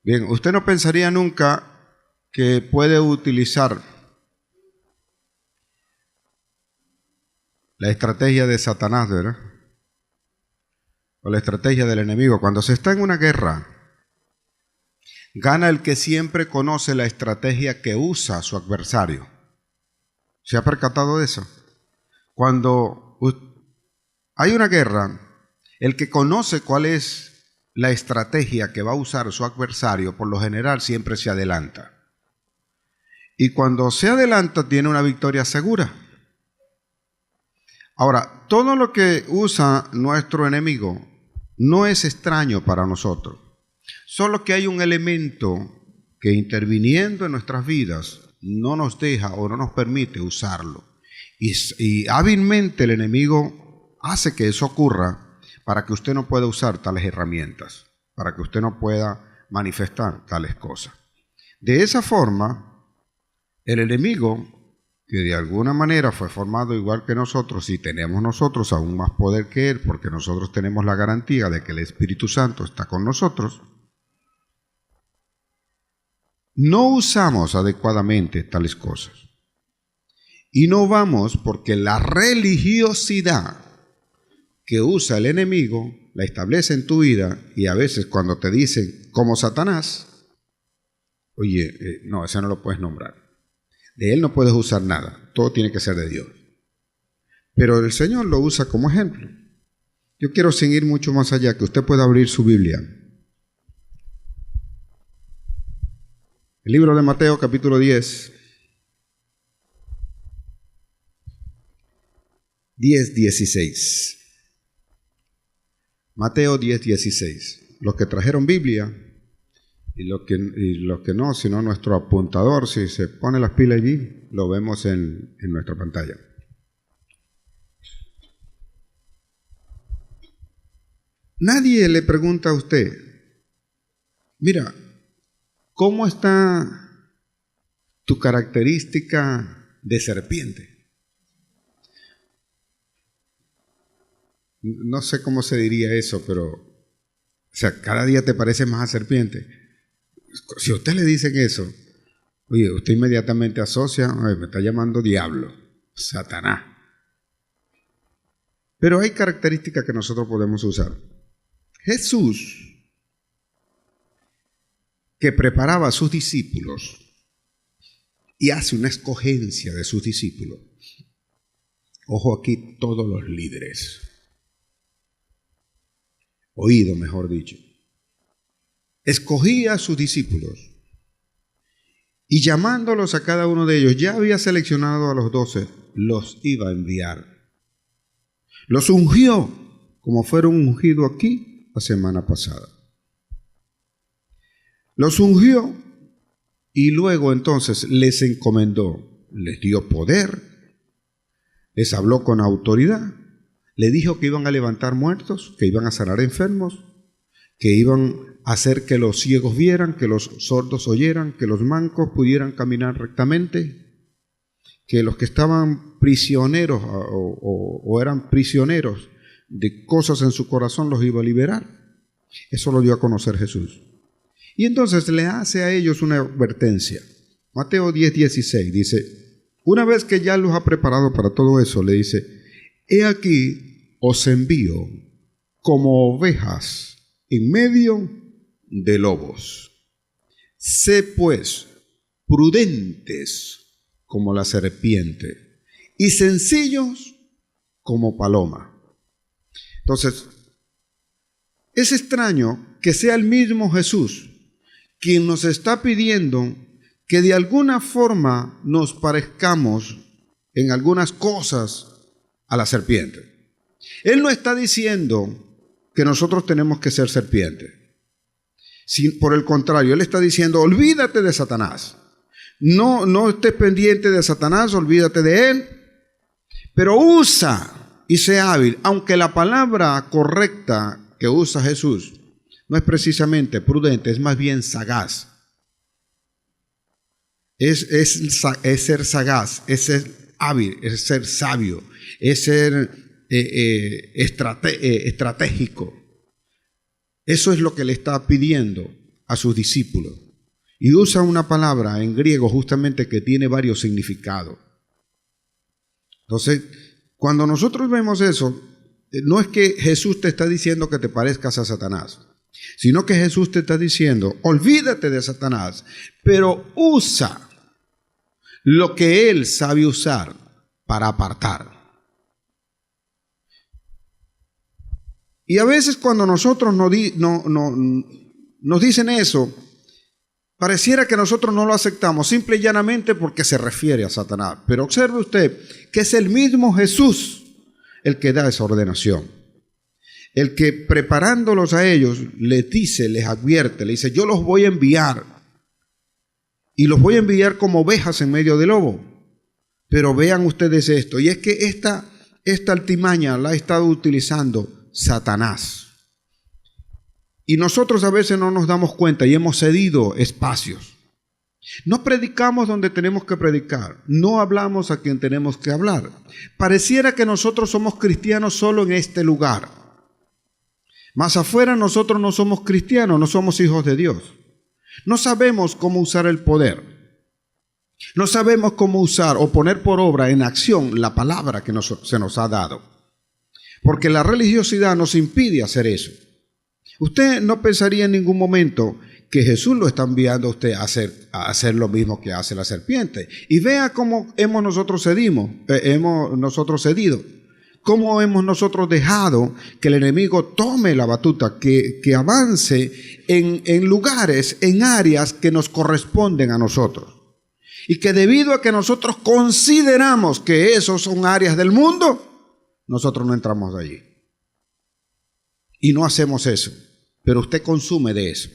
Bien, usted no pensaría nunca que puede utilizar la estrategia de Satanás, ¿verdad? O la estrategia del enemigo. Cuando se está en una guerra, gana el que siempre conoce la estrategia que usa su adversario. ¿Se ha percatado de eso? Cuando hay una guerra, el que conoce cuál es la estrategia que va a usar su adversario, por lo general siempre se adelanta. Y cuando se adelanta tiene una victoria segura. Ahora, todo lo que usa nuestro enemigo no es extraño para nosotros. Solo que hay un elemento que interviniendo en nuestras vidas no nos deja o no nos permite usarlo. Y hábilmente el enemigo hace que eso ocurra para que usted no pueda usar tales herramientas, para que usted no pueda manifestar tales cosas. De esa forma, el enemigo, que de alguna manera fue formado igual que nosotros, y tenemos nosotros aún más poder que él, porque nosotros tenemos la garantía de que el Espíritu Santo está con nosotros, no usamos adecuadamente tales cosas. Y no vamos porque la religiosidad que usa el enemigo la establece en tu vida, y a veces cuando te dicen como Satanás, oye, no, ese no lo puedes nombrar. De él no puedes usar nada, todo tiene que ser de Dios. Pero el Señor lo usa como ejemplo. Yo quiero seguir mucho más allá, que usted pueda abrir su Biblia. El libro de Mateo, capítulo 10. 10:16. Mateo 10:16. Los que trajeron Biblia y los que no, sino nuestro apuntador, si se pone las pilas allí, lo vemos en nuestra pantalla. Nadie le pregunta a usted, mira, ¿cómo está tu característica de serpiente? No sé cómo se diría eso, pero, o sea, cada día te pareces más a serpiente. Si a usted le dicen eso, oye, usted inmediatamente asocia, me está llamando diablo, Satanás. Pero hay características que nosotros podemos usar. Jesús, que preparaba a sus discípulos y hace una escogencia de sus discípulos. Ojo aquí, todos los líderes. Oído, mejor dicho. Escogía a sus discípulos y llamándolos a cada uno de ellos, ya había seleccionado a los 12, los iba a enviar. Los ungió como fueron ungidos aquí la semana pasada. Los ungió y luego entonces les encomendó, les dio poder, les habló con autoridad, le dijo que iban a levantar muertos, que iban a sanar enfermos, que iban a hacer que los ciegos vieran, que los sordos oyeran, que los mancos pudieran caminar rectamente, que los que estaban prisioneros o eran prisioneros de cosas en su corazón los iba a liberar. Eso lo dio a conocer Jesús. Y entonces le hace a ellos una advertencia. Mateo 10:16 dice, una vez que ya los ha preparado para todo eso, le dice, he aquí os envío como ovejas en medio de lobos. Sé pues prudentes como la serpiente y sencillos como paloma. Entonces, es extraño que sea el mismo Jesús quien nos está pidiendo que de alguna forma nos parezcamos en algunas cosas a la serpiente. Él no está diciendo que nosotros tenemos que ser serpientes. Por el contrario, Él está diciendo, olvídate de Satanás. No estés pendiente de Satanás, olvídate de él, pero usa y sea hábil, aunque la palabra correcta que usa Jesús no es precisamente prudente, es más bien sagaz. Es ser sagaz, es ser hábil, es ser sabio, es ser estratégico. Eso es lo que le está pidiendo a sus discípulos. Y usa una palabra en griego justamente que tiene varios significados. Entonces, cuando nosotros vemos eso, no es que Jesús te está diciendo que te parezcas a Satanás, sino que Jesús te está diciendo, olvídate de Satanás, pero usa lo que él sabe usar para apartar. Y a veces cuando nosotros nos dicen eso, pareciera que nosotros no lo aceptamos, simple y llanamente porque se refiere a Satanás. Pero observe usted que es el mismo Jesús el que da esa ordenación. El que preparándolos a ellos les dice, les advierte, le dice, yo los voy a enviar. Y los voy a enviar como ovejas en medio del lobo. Pero vean ustedes esto, y es que esta artimaña la ha estado utilizando Satanás. Y nosotros a veces no nos damos cuenta y hemos cedido espacios. No predicamos donde tenemos que predicar, no hablamos a quien tenemos que hablar. Pareciera que nosotros somos cristianos solo en este lugar. Más afuera nosotros no somos cristianos, no somos hijos de Dios. No sabemos cómo usar el poder. No sabemos cómo usar o poner por obra en acción la palabra que se nos ha dado. Porque la religiosidad nos impide hacer eso. Usted no pensaría en ningún momento que Jesús lo está enviando a usted a hacer lo mismo que hace la serpiente. Y vea cómo hemos nosotros cedido. Cómo hemos nosotros dejado que el enemigo tome la batuta, que avance en lugares, en áreas que nos corresponden a nosotros. Y que debido a que nosotros consideramos que esos son áreas del mundo, nosotros no entramos allí. Y no hacemos eso. Pero usted consume de eso.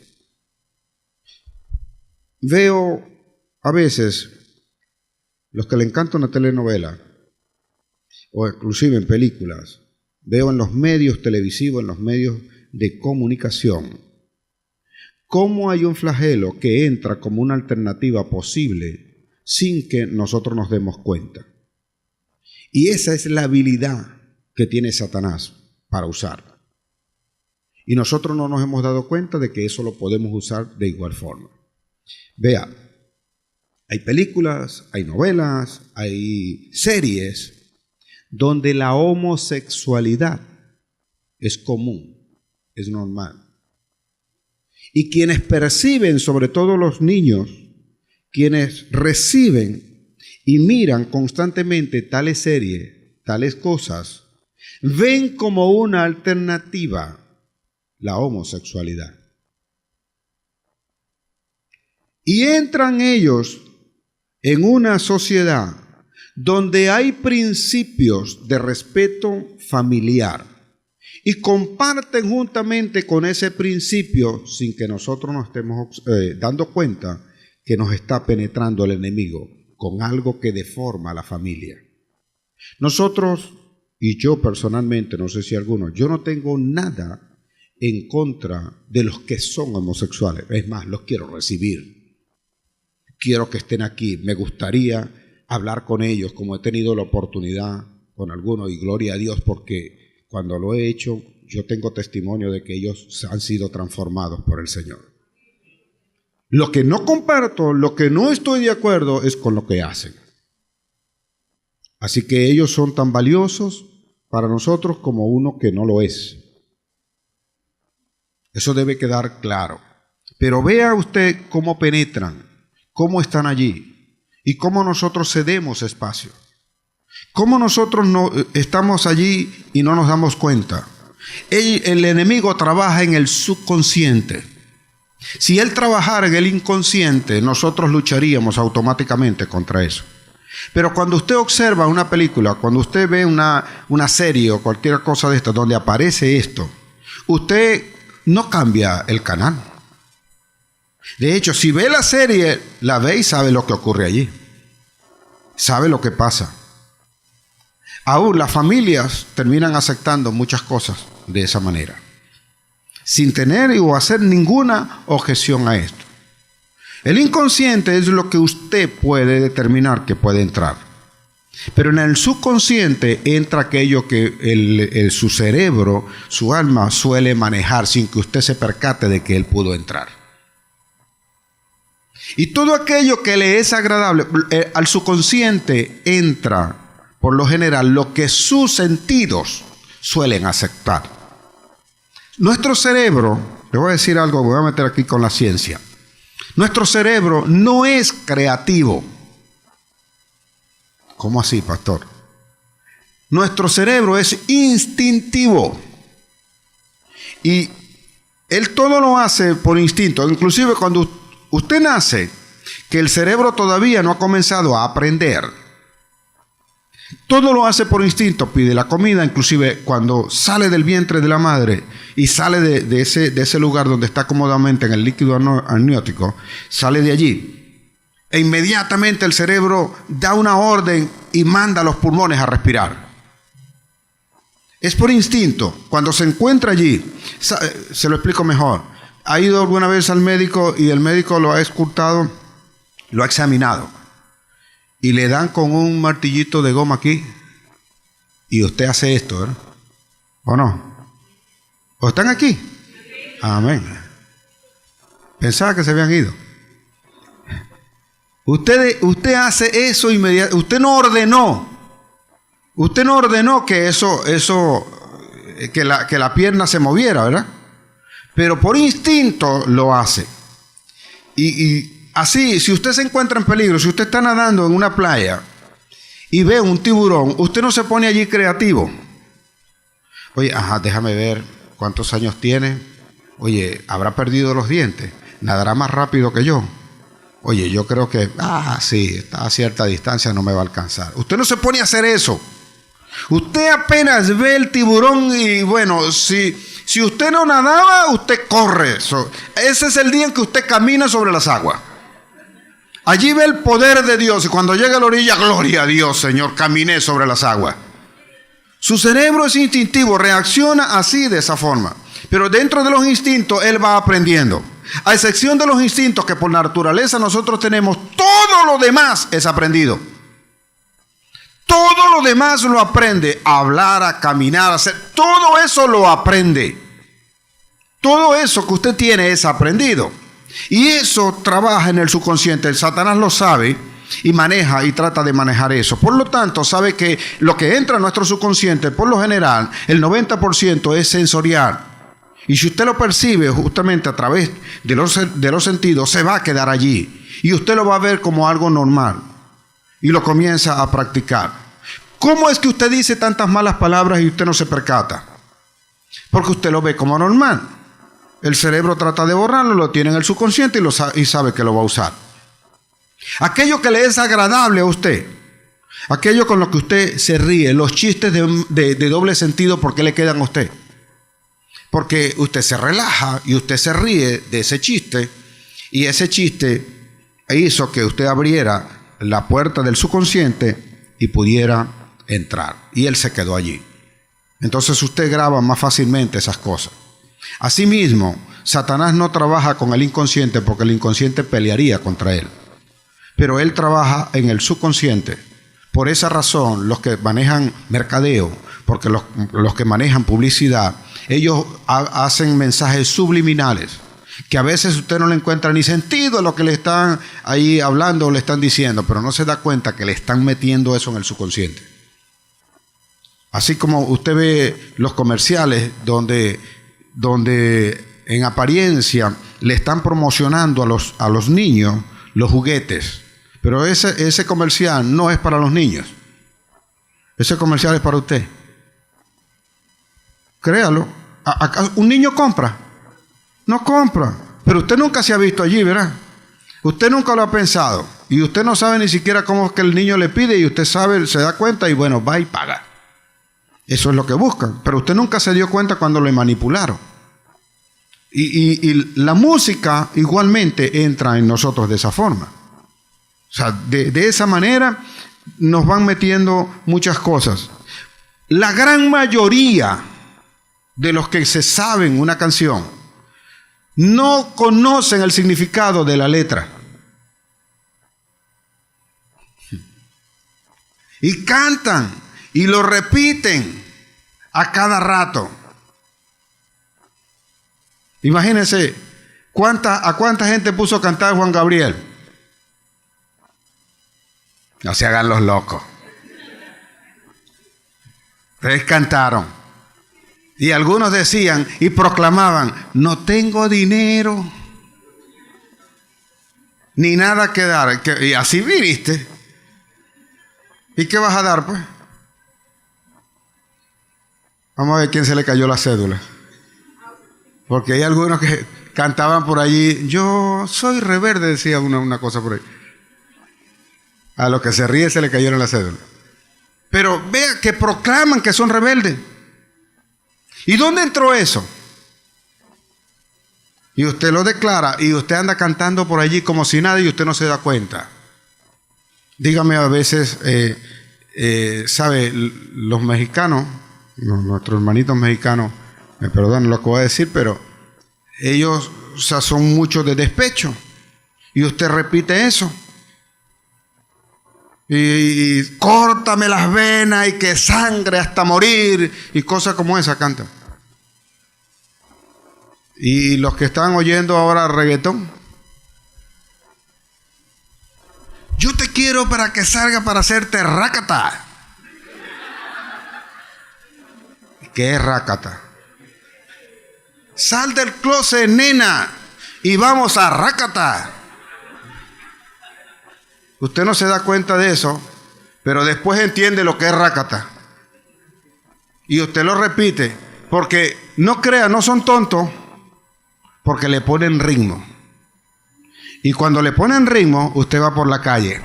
Veo a veces los que le encanta una telenovela, o inclusive en películas, veo en los medios televisivos, en los medios de comunicación, cómo hay un flagelo que entra como una alternativa posible sin que nosotros nos demos cuenta. Y esa es la habilidad que tiene Satanás para usar. Y nosotros no nos hemos dado cuenta de que eso lo podemos usar de igual forma. Vea, hay películas, hay novelas, hay series donde la homosexualidad es común, es normal. Y quienes perciben, sobre todo los niños, quienes reciben y miran constantemente tales series, tales cosas, ven como una alternativa la homosexualidad. Y entran ellos en una sociedad donde hay principios de respeto familiar y comparten juntamente con ese principio sin que nosotros nos estemos dando cuenta que nos está penetrando el enemigo con algo que deforma a la familia. Nosotros, y yo personalmente, no sé si algunos, yo no tengo nada en contra de los que son homosexuales. Es más, los quiero recibir. Quiero que estén aquí. Me gustaría hablar con ellos, como he tenido la oportunidad con algunos, y gloria a Dios, porque cuando lo he hecho, yo tengo testimonio de que ellos han sido transformados por el Señor. Lo que no comparto, lo que no estoy de acuerdo es con lo que hacen. Así que ellos son tan valiosos para nosotros como uno que no lo es. Eso debe quedar claro. Pero vea usted cómo penetran, cómo están allí y cómo nosotros cedemos espacio. Cómo nosotros no estamos allí y no nos damos cuenta. El enemigo trabaja en el subconsciente. Si él trabajara en el inconsciente, nosotros lucharíamos automáticamente contra eso. Pero cuando usted observa una película, cuando usted ve una serie o cualquier cosa de esto donde aparece esto, usted no cambia el canal. De hecho, si ve la serie, la ve y sabe lo que ocurre allí. Sabe lo que pasa. Aún las familias terminan aceptando muchas cosas de esa manera, sin tener o hacer ninguna objeción a esto. El inconsciente es lo que usted puede determinar que puede entrar. Pero en el subconsciente entra aquello que su cerebro, su alma suele manejar sin que usted se percate de que él pudo entrar. Y todo aquello que le es agradable, al subconsciente entra, por lo general, lo que sus sentidos suelen aceptar. Nuestro cerebro, le voy a decir algo, me voy a meter aquí con la ciencia. Nuestro cerebro no es creativo. ¿Cómo así, pastor? Nuestro cerebro es instintivo. Y él todo lo hace por instinto. Inclusive cuando usted nace, que el cerebro todavía no ha comenzado a aprender, todo lo hace por instinto. Pide la comida, inclusive cuando sale del vientre de la madre y sale de ese lugar donde está cómodamente en el líquido amniótico, sale de allí. E inmediatamente el cerebro da una orden y manda a los pulmones a respirar. Es por instinto. Cuando se encuentra allí, se lo explico mejor. ¿Ha ido alguna vez al médico y el médico lo ha escrutado, lo ha examinado y le dan con un martillito de goma aquí y usted hace esto, ¿verdad? ¿O no? ¿O están aquí? Amén. Pensaba que se habían ido. Usted hace eso inmediatamente. Usted no ordenó. Usted no ordenó que que la pierna se moviera, ¿verdad? Pero por instinto lo hace. Y así, si usted se encuentra en peligro, si usted está nadando en una playa y ve un tiburón, usted no se pone allí creativo. Oye, déjame ver cuántos años tiene. Oye, ¿habrá perdido los dientes? ¿Nadará más rápido que yo? Oye, yo creo que, sí, está a cierta distancia, no me va a alcanzar. Usted no se pone a hacer eso. Usted apenas ve el tiburón y bueno, si usted no nadaba, usted corre. Ese es el día en que usted camina sobre las aguas. Allí ve el poder de Dios y cuando llega a la orilla, gloria a Dios, Señor, caminé sobre las aguas. Su cerebro es instintivo, reacciona así, de esa forma. Pero dentro de los instintos, él va aprendiendo. A excepción de los instintos que por naturaleza nosotros tenemos, todo lo demás es aprendido. Todo lo demás lo aprende. A hablar, a caminar, a hacer. Todo eso lo aprende. Todo eso que usted tiene es aprendido. Y eso trabaja en el subconsciente. El Satanás lo sabe y maneja y trata de manejar eso. Por lo tanto, sabe que lo que entra a nuestro subconsciente, por lo general, el 90% es sensorial. Y si usted lo percibe justamente a través de los sentidos, se va a quedar allí. Y usted lo va a ver como algo normal. Y lo comienza a practicar. ¿Cómo es que usted dice tantas malas palabras y usted no se percata? Porque usted lo ve como normal. El cerebro trata de borrarlo, lo tiene en el subconsciente y sabe que lo va a usar. Aquello que le es agradable a usted, aquello con lo que usted se ríe, los chistes de doble sentido, ¿por qué le quedan a usted? Porque usted se relaja y usted se ríe de ese chiste, y ese chiste hizo que usted abriera la puerta del subconsciente y pudiera entrar. Y él se quedó allí. Entonces usted graba más fácilmente esas cosas. Asimismo, Satanás no trabaja con el inconsciente porque el inconsciente pelearía contra él. Pero él trabaja en el subconsciente. Por esa razón, los que manejan mercadeo, porque los que manejan publicidad, ellos hacen mensajes subliminales, que a veces usted no le encuentra ni sentido a lo que le están ahí hablando o le están diciendo, pero no se da cuenta que le están metiendo eso en el subconsciente. Así como usted ve los comerciales donde en apariencia le están promocionando a los niños los juguetes, pero ese comercial no es para los niños. Ese comercial es para usted. Créalo. ¿Un niño compra? No compra. Pero usted nunca se ha visto allí, ¿verdad? Usted nunca lo ha pensado. Y usted no sabe ni siquiera cómo es que el niño le pide y usted sabe, se da cuenta y bueno, va y paga. Eso es lo que buscan. Pero usted nunca se dio cuenta cuando le manipularon. Y la música igualmente entra en nosotros de esa forma. O sea, de esa manera nos van metiendo muchas cosas. La gran mayoría de los que se saben una canción no conocen el significado de la letra. Y cantan y lo repiten a cada rato. Imagínense a cuánta gente puso a cantar Juan Gabriel. No se hagan los locos. Ustedes cantaron. Y algunos decían y proclamaban, no tengo dinero, ni nada que dar. Y así viniste. ¿Y qué vas a dar, pues? Vamos a ver quién se le cayó la cédula. Porque hay algunos que cantaban por allí, yo soy reverde, decía una cosa por ahí. A los que se ríe se le cayeron la cédula. Pero vea que proclaman que son rebeldes. ¿Y dónde entró eso? Y usted lo declara y usted anda cantando por allí como si nada y usted no se da cuenta. Dígame a veces, ¿sabe? Los mexicanos, nuestros hermanitos mexicanos, me perdonan lo que voy a decir, pero ellos, o sea, son muchos de despecho. Y usted repite eso. Y córtame las venas y que sangre hasta morir. Y cosas como esa cantan. Y los que están oyendo ahora reggaetón. Yo te quiero para que salga para hacerte rácata. ¿Qué es rácata? Sal del closet, nena, y vamos a rácata. Usted no se da cuenta de eso, pero después entiende lo que es rácata. Y usted lo repite, porque no crea, no son tontos, porque le ponen ritmo. Y cuando le ponen ritmo, usted va por la calle.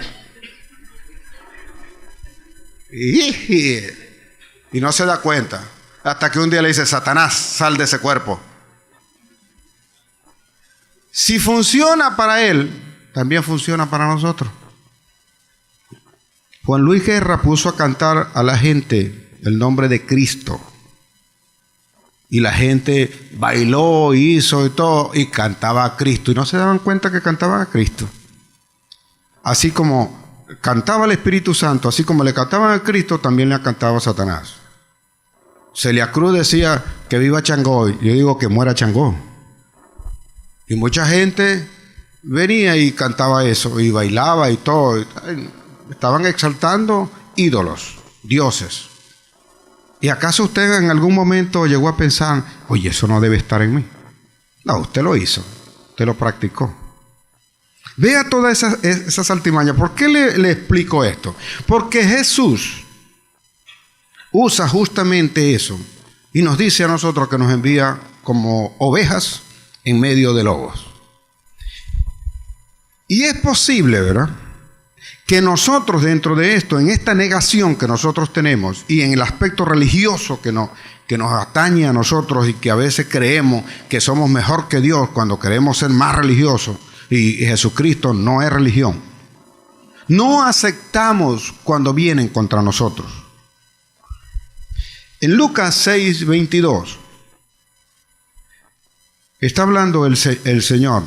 Y no se da cuenta, hasta que un día le dice, Satanás, sal de ese cuerpo. Si funciona para él, también funciona para nosotros. Juan Luis Guerra puso a cantar a la gente el nombre de Cristo. Y la gente bailó, hizo y todo, y cantaba a Cristo. Y no se daban cuenta que cantaba a Cristo. Así como cantaba el Espíritu Santo, así como le cantaban a Cristo, también le cantaba a Satanás. Celia Cruz decía que viva Changó. Yo digo que muera Changó. Y mucha gente venía y cantaba eso, y bailaba y todo. Estaban exaltando ídolos, dioses. ¿Y acaso usted en algún momento llegó a pensar, oye, eso no debe estar en mí? No, usted lo hizo, usted lo practicó. Vea toda esa saltimaña. ¿Por qué le explico esto? Porque Jesús usa justamente eso y nos dice a nosotros que nos envía como ovejas en medio de lobos. Y es posible, ¿verdad?, que nosotros dentro de esto, en esta negación que nosotros tenemos y en el aspecto religioso que nos atañe a nosotros y que a veces creemos que somos mejor que Dios cuando queremos ser más religiosos, y Jesucristo no es religión, no aceptamos cuando vienen contra nosotros. En Lucas 6:22 está hablando el Señor,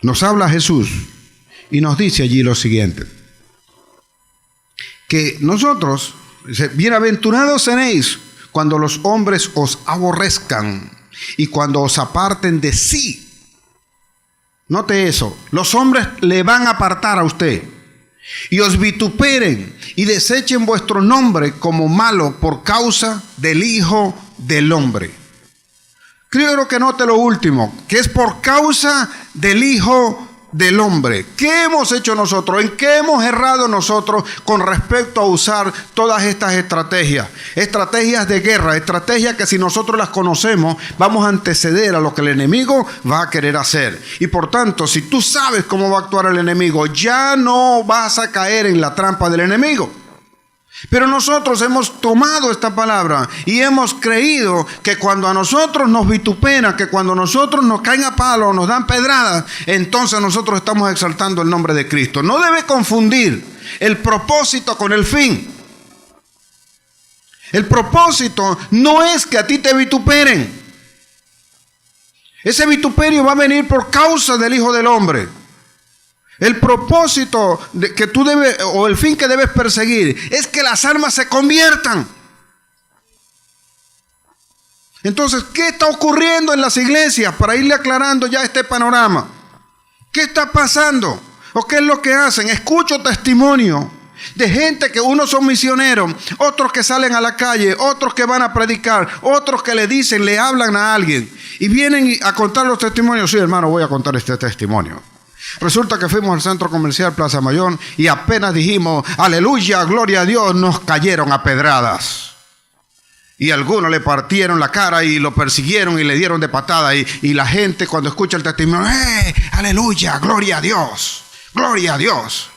nos habla Jesús y nos dice allí lo siguiente, que nosotros, bienaventurados seréis cuando los hombres os aborrezcan y cuando os aparten de sí. Note eso, los hombres le van a apartar a usted y os vituperen y desechen vuestro nombre como malo por causa del Hijo del Hombre. Quiero que note lo último, que es por causa del Hijo del Hombre. ¿Qué hemos hecho nosotros? ¿En qué hemos errado nosotros con respecto a usar todas estas estrategias? Estrategias de guerra, estrategias que si nosotros las conocemos, vamos a anteceder a lo que el enemigo va a querer hacer. Y por tanto, si tú sabes cómo va a actuar el enemigo, ya no vas a caer en la trampa del enemigo. Pero nosotros hemos tomado esta palabra y hemos creído que cuando a nosotros nos vituperan, que cuando a nosotros nos caen a palo, nos dan pedradas, entonces nosotros estamos exaltando el nombre de Cristo. No debe confundir el propósito con el fin. El propósito no es que a ti te vituperen. Ese vituperio va a venir por causa del Hijo del Hombre. El propósito que tú debes, o el fin que debes perseguir, es que las almas se conviertan. Entonces, ¿qué está ocurriendo en las iglesias? Para irle aclarando ya este panorama. ¿Qué está pasando? ¿O qué es lo que hacen? Escucho testimonio de gente que unos son misioneros, otros que salen a la calle, otros que van a predicar, otros que le dicen, le hablan a alguien y vienen a contar los testimonios. Sí, hermano, voy a contar este testimonio. Resulta que fuimos al centro comercial Plaza Mayor y apenas dijimos, aleluya, gloria a Dios, nos cayeron a pedradas. Y algunos le partieron la cara y lo persiguieron y le dieron de patada. Y la gente cuando escucha el testimonio, aleluya, gloria a Dios, gloria a Dios.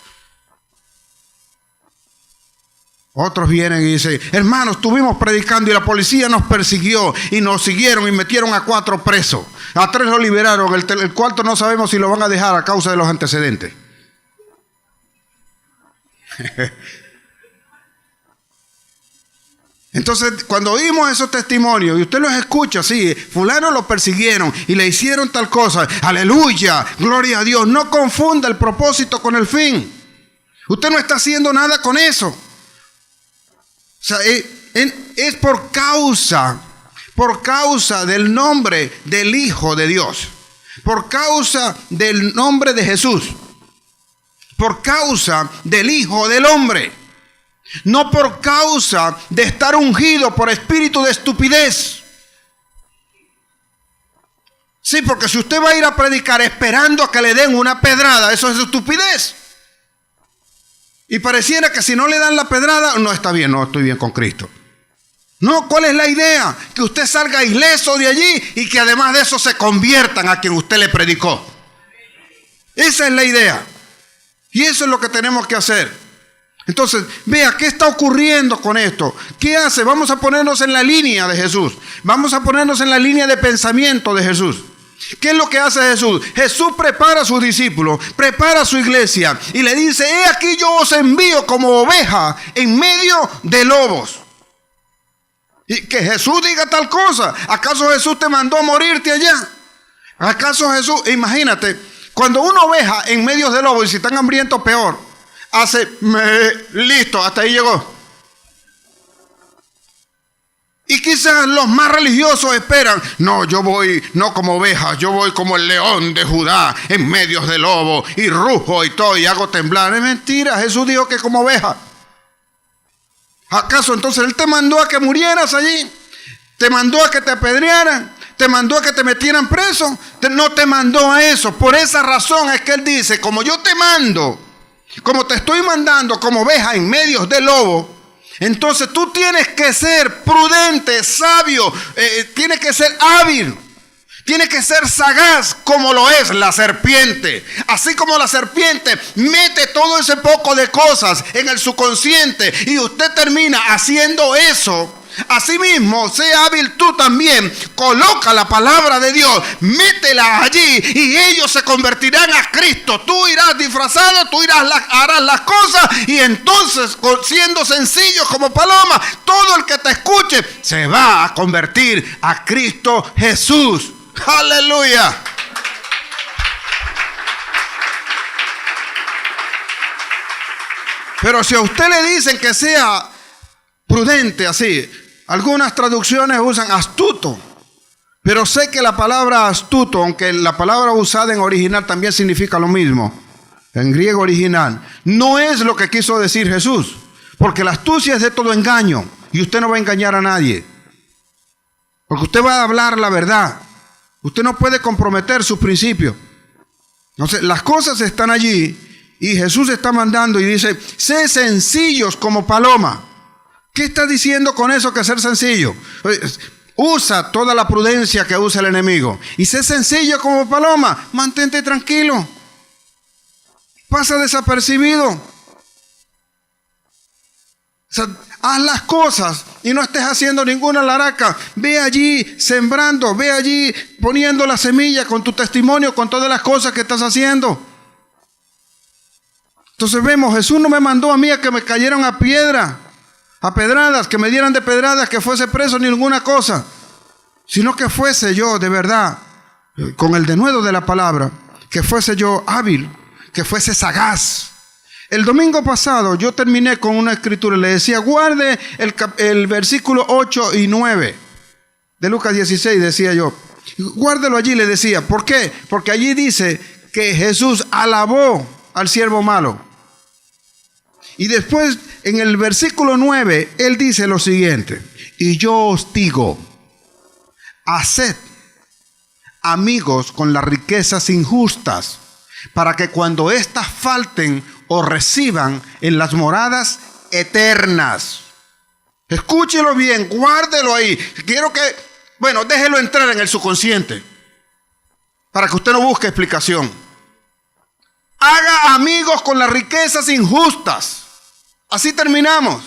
Otros vienen y dicen, hermanos, estuvimos predicando y la policía nos persiguió y nos siguieron y metieron a 4 presos. A 3 lo liberaron, el cuarto no sabemos si lo van a dejar a causa de los antecedentes. Entonces, cuando oímos esos testimonios y usted los escucha, sí, fulano lo persiguieron y le hicieron tal cosa, aleluya, gloria a Dios, no confunda el propósito con el fin. Usted no está haciendo nada con eso. O sea, es por causa del nombre del Hijo de Dios, por causa del nombre de Jesús, por causa del Hijo del Hombre, no por causa de estar ungido por espíritu de estupidez. Sí, porque si usted va a ir a predicar esperando a que le den una pedrada, eso es estupidez. Y pareciera que si no le dan la pedrada, no está bien, no estoy bien con Cristo. No, ¿cuál es la idea? Que usted salga ileso de allí y que además de eso se conviertan a quien usted le predicó. Esa es la idea. Y eso es lo que tenemos que hacer. Entonces, vea, ¿qué está ocurriendo con esto? ¿Qué hace? Vamos a ponernos en la línea de Jesús. Vamos a ponernos en la línea de pensamiento de Jesús. ¿Qué es lo que hace Jesús? Jesús prepara a sus discípulos, prepara a su iglesia y le dice, he aquí yo os envío como oveja en medio de lobos. Y que Jesús diga tal cosa. ¿Acaso Jesús te mandó a morirte allá? ¿Acaso Jesús, imagínate, cuando una oveja en medio de lobos y si están hambrientos peor, hace, listo, hasta ahí llegó. Y quizás los más religiosos esperan, no, yo voy no como oveja, yo voy como el león de Judá en medio de lobo y rujo y todo y hago temblar. Es mentira, Jesús dijo que como oveja. ¿Acaso entonces Él te mandó a que murieras allí? ¿Te mandó a que te apedrearan? ¿Te mandó a que te metieran preso? No te mandó a eso. Por esa razón es que Él dice, como yo te mando, como te estoy mandando como oveja en medio de lobo, entonces tú tienes que ser prudente, sabio, tienes que ser hábil, tienes que ser sagaz como lo es la serpiente. Así como la serpiente mete todo ese poco de cosas en el subconsciente y usted termina haciendo eso. Asimismo, sea hábil tú también, coloca la palabra de Dios, métela allí y ellos se convertirán a Cristo. Tú irás disfrazado, tú harás las cosas y entonces, siendo sencillo como paloma, todo el que te escuche se va a convertir a Cristo Jesús. ¡Aleluya! Pero si a usted le dicen que sea prudente así, algunas traducciones usan astuto, pero sé que la palabra astuto, aunque la palabra usada en original también significa lo mismo, en griego original, no es lo que quiso decir Jesús, porque la astucia es de todo engaño y usted no va a engañar a nadie, porque usted va a hablar la verdad, usted no puede comprometer sus principios. Entonces, las cosas están allí y Jesús está mandando y dice, sé sencillos como paloma. ¿Qué está diciendo con eso que ser sencillo? Usa toda la prudencia que usa el enemigo. Y sé sencillo como paloma. Mantente tranquilo. Pasa desapercibido. O sea, haz las cosas y no estés haciendo ninguna laraca. Ve allí sembrando, ve allí poniendo la semilla con tu testimonio, con todas las cosas que estás haciendo. Entonces vemos, Jesús no me mandó a mí a que me cayeran a piedra, a pedradas, que me dieran de pedradas, que fuese preso ni ninguna cosa, sino que fuese yo de verdad, con el denuedo de la palabra, que fuese yo hábil, que fuese sagaz. El domingo pasado yo terminé con una escritura y le decía, guarde el versículo 8 y 9 de Lucas 16, decía yo, guárdelo allí, le decía. ¿Por qué? Porque allí dice que Jesús alabó al siervo malo. Y después, en el versículo 9, él dice lo siguiente: y yo os digo, haced amigos con las riquezas injustas, para que cuando éstas falten, os reciban en las moradas eternas. Escúchelo bien, guárdelo ahí. Quiero que, déjelo entrar en el subconsciente, para que usted no busque explicación. Haga amigos con las riquezas injustas. Así terminamos.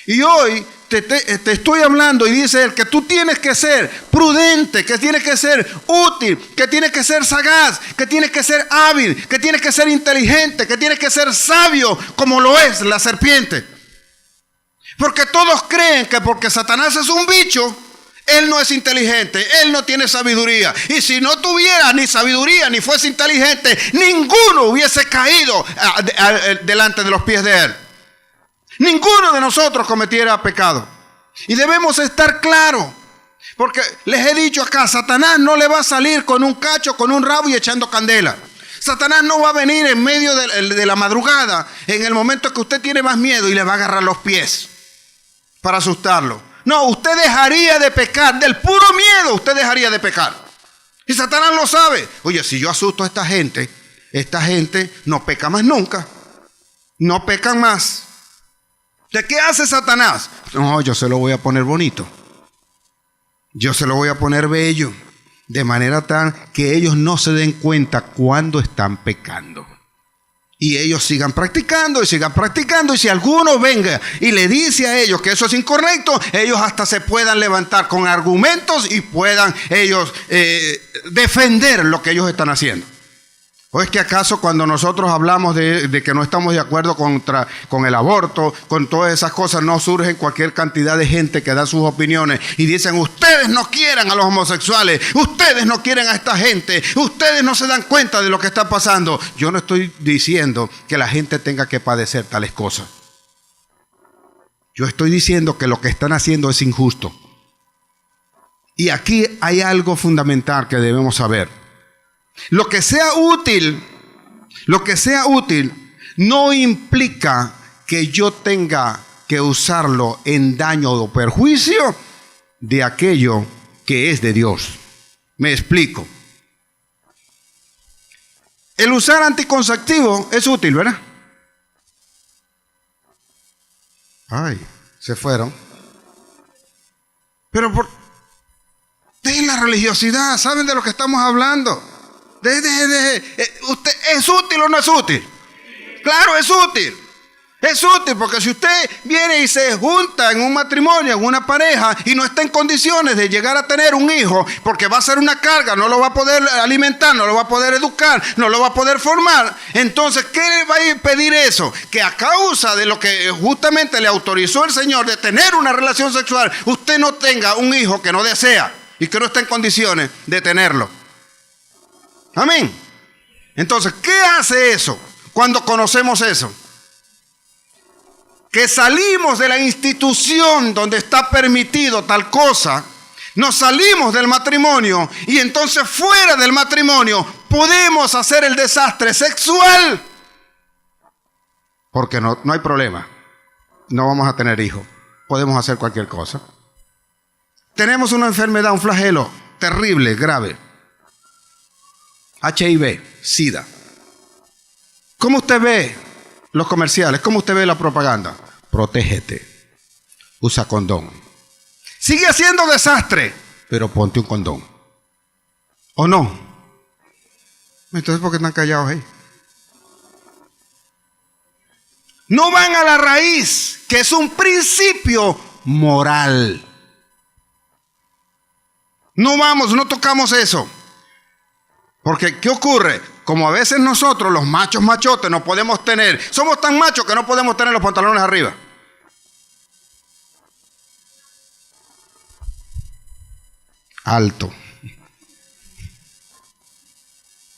Y hoy te estoy hablando y dice él que tú tienes que ser prudente, que tienes que ser útil, que tienes que ser sagaz, que tienes que ser hábil, que tienes que ser inteligente, que tienes que ser sabio como lo es la serpiente. Porque todos creen que porque Satanás es un bicho, él no es inteligente, él no tiene sabiduría. Y si no tuviera ni sabiduría ni fuese inteligente, ninguno hubiese caído delante de los pies de él. Ninguno de nosotros cometiera pecado. Y debemos estar claros, porque les he dicho acá, Satanás no le va a salir con un cacho, con un rabo y echando candela. Satanás no va a venir en medio de la madrugada, en el momento que usted tiene más miedo, y le va a agarrar los pies para asustarlo. No, usted dejaría de pecar, del puro miedo usted dejaría de pecar. Y Satanás lo sabe. Oye, si yo asusto a esta gente no peca más nunca. No pecan más. ¿De qué hace Satanás? No, yo se lo voy a poner bonito. Yo se lo voy a poner bello. De manera tal que ellos no se den cuenta cuando están pecando. Y ellos sigan practicando y sigan practicando. Y si alguno venga y le dice a ellos que eso es incorrecto, ellos hasta se puedan levantar con argumentos y puedan ellos defender lo que ellos están haciendo. ¿O es que acaso cuando nosotros hablamos de que no estamos de acuerdo con el aborto, con todas esas cosas, no surgen cualquier cantidad de gente que da sus opiniones y dicen: ustedes no quieren a los homosexuales, ustedes no quieren a esta gente, ustedes no se dan cuenta de lo que está pasando? Yo no estoy diciendo que la gente tenga que padecer tales cosas. Yo estoy diciendo que lo que están haciendo es injusto. Y aquí hay algo fundamental que debemos saber. Lo que sea útil no implica que yo tenga que usarlo en daño o perjuicio de aquello que es de Dios. Me explico. El usar anticonceptivo es útil, ¿verdad? Ay, se fueron. Pero de la religiosidad, ¿saben de lo que estamos hablando? ¿Usted es útil o no es útil? Claro, es útil. Es útil porque si usted viene y se junta en un matrimonio, en una pareja, y no está en condiciones de llegar a tener un hijo, porque va a ser una carga, no lo va a poder alimentar, no lo va a poder educar, no lo va a poder formar, entonces, ¿qué le va a impedir eso? Que a causa de lo que justamente le autorizó el Señor de tener una relación sexual, usted no tenga un hijo que no desea y que no está en condiciones de tenerlo. Amén. Entonces, ¿qué hace eso cuando conocemos eso? Que salimos de la institución donde está permitido tal cosa, nos salimos del matrimonio y entonces fuera del matrimonio podemos hacer el desastre sexual. Porque no hay problema. No vamos a tener hijos. Podemos hacer cualquier cosa. Tenemos una enfermedad, un flagelo terrible, grave. HIV, SIDA. ¿Cómo usted ve los comerciales? ¿Cómo usted ve la propaganda? Protégete. Usa condón. Sigue haciendo desastre, pero ponte un condón. ¿O no? Entonces, ¿por qué están callados ahí? No van a la raíz, que es un principio moral. No tocamos eso. Porque, ¿qué ocurre? Como a veces nosotros, los machos machotes, no podemos tener, somos tan machos que no podemos tener los pantalones arriba. Alto.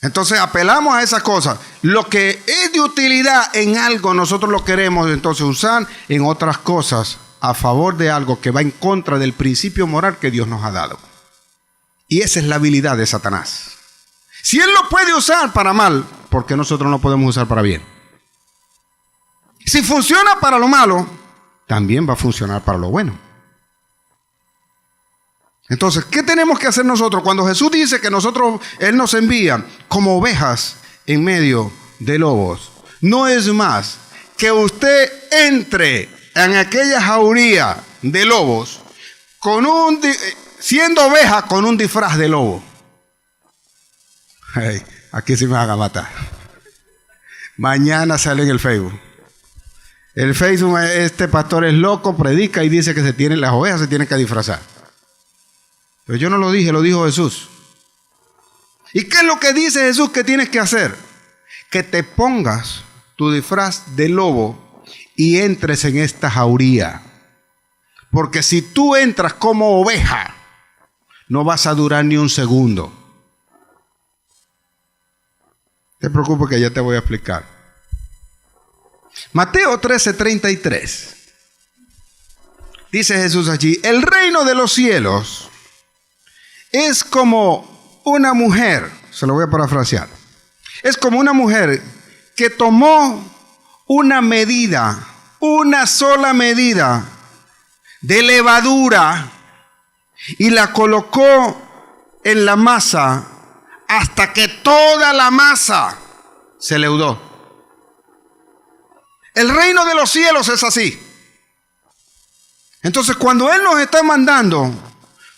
Entonces apelamos a esas cosas. Lo que es de utilidad en algo, nosotros lo queremos entonces usar en otras cosas a favor de algo que va en contra del principio moral que Dios nos ha dado. Y esa es la habilidad de Satanás. Si él lo puede usar para mal, ¿por qué nosotros no podemos usar para bien? Si funciona para lo malo, también va a funcionar para lo bueno. Entonces, ¿qué tenemos que hacer nosotros? Cuando Jesús dice que Él nos envía como ovejas en medio de lobos, no es más que usted entre en aquella jauría de lobos siendo oveja con un disfraz de lobo. Hey, aquí sí me van a matar. Mañana sale en el Facebook. El Facebook, este pastor es loco, predica y dice que las ovejas se tienen que disfrazar. Pero yo no lo dije, lo dijo Jesús. ¿Y qué es lo que dice Jesús que tienes que hacer? Que te pongas tu disfraz de lobo y entres en esta jauría. Porque si tú entras como oveja, no vas a durar ni un segundo. No te preocupes que ya te voy a explicar. Mateo 13:33. Dice Jesús allí: el reino de los cielos es como una mujer, se lo voy a parafrasear, es como una mujer que tomó una sola medida de levadura y la colocó en la masa hasta que toda la masa se leudó. El reino de los cielos es así. Entonces, cuando Él nos está mandando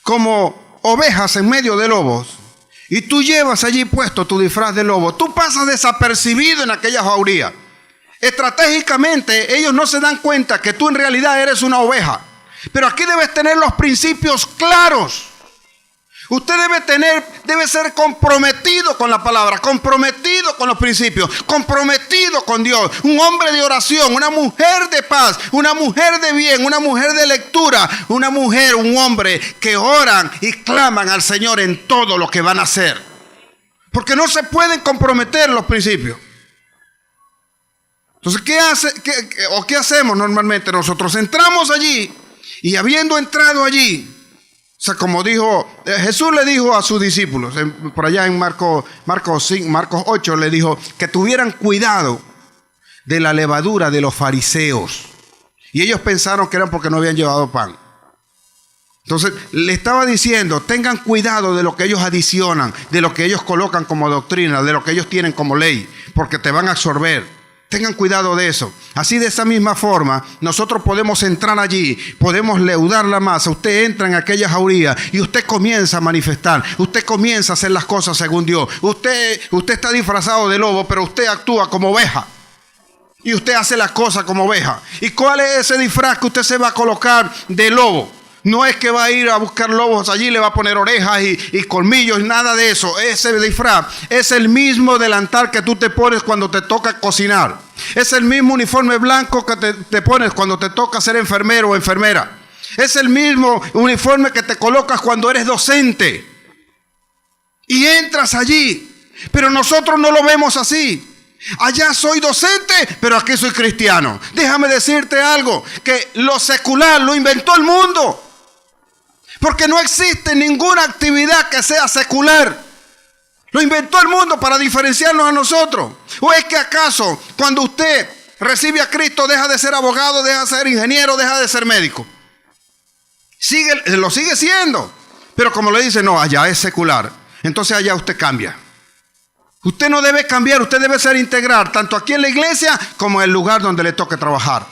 como ovejas en medio de lobos, y tú llevas allí puesto tu disfraz de lobo, tú pasas desapercibido en aquella jauría. Estratégicamente, ellos no se dan cuenta que tú en realidad eres una oveja. Pero aquí debes tener los principios claros. Usted debe ser comprometido con la palabra, comprometido con los principios, comprometido con Dios. Un hombre de oración, una mujer de paz, una mujer de bien, una mujer de lectura, un hombre que oran y claman al Señor en todo lo que van a hacer. Porque no se pueden comprometer los principios. Entonces, ¿qué hacemos normalmente? Nosotros entramos allí y habiendo entrado allí, o sea, como Jesús le dijo a sus discípulos, por allá en Marcos 8, le dijo que tuvieran cuidado de la levadura de los fariseos. Y ellos pensaron que eran porque no habían llevado pan. Entonces, le estaba diciendo, tengan cuidado de lo que ellos adicionan, de lo que ellos colocan como doctrina, de lo que ellos tienen como ley, porque te van a absorber. Tengan cuidado de eso. Así, de esa misma forma, nosotros podemos entrar allí, podemos leudar la masa. Usted entra en aquella jauría y usted comienza a manifestar. Usted comienza a hacer las cosas según Dios. Usted está disfrazado de lobo, pero usted actúa como oveja. Y usted hace las cosas como oveja. ¿Y cuál es ese disfraz que usted se va a colocar de lobo? No es que va a ir a buscar lobos allí, le va a poner orejas y colmillos, nada de eso. Ese disfraz es el mismo delantal que tú te pones cuando te toca cocinar. Es el mismo uniforme blanco que te pones cuando te toca ser enfermero o enfermera. Es el mismo uniforme que te colocas cuando eres docente. Y entras allí. Pero nosotros no lo vemos así. Allá soy docente, pero aquí soy cristiano. Déjame decirte algo, que lo secular lo inventó el mundo. Porque no existe ninguna actividad que sea secular. Lo inventó el mundo para diferenciarnos a nosotros. ¿O es que acaso cuando usted recibe a Cristo deja de ser abogado, deja de ser ingeniero, deja de ser médico? Lo sigue siendo. Pero como le dice, no, allá es secular. Entonces allá usted cambia. Usted no debe cambiar, usted debe ser integral, tanto aquí en la iglesia como en el lugar donde le toque trabajar.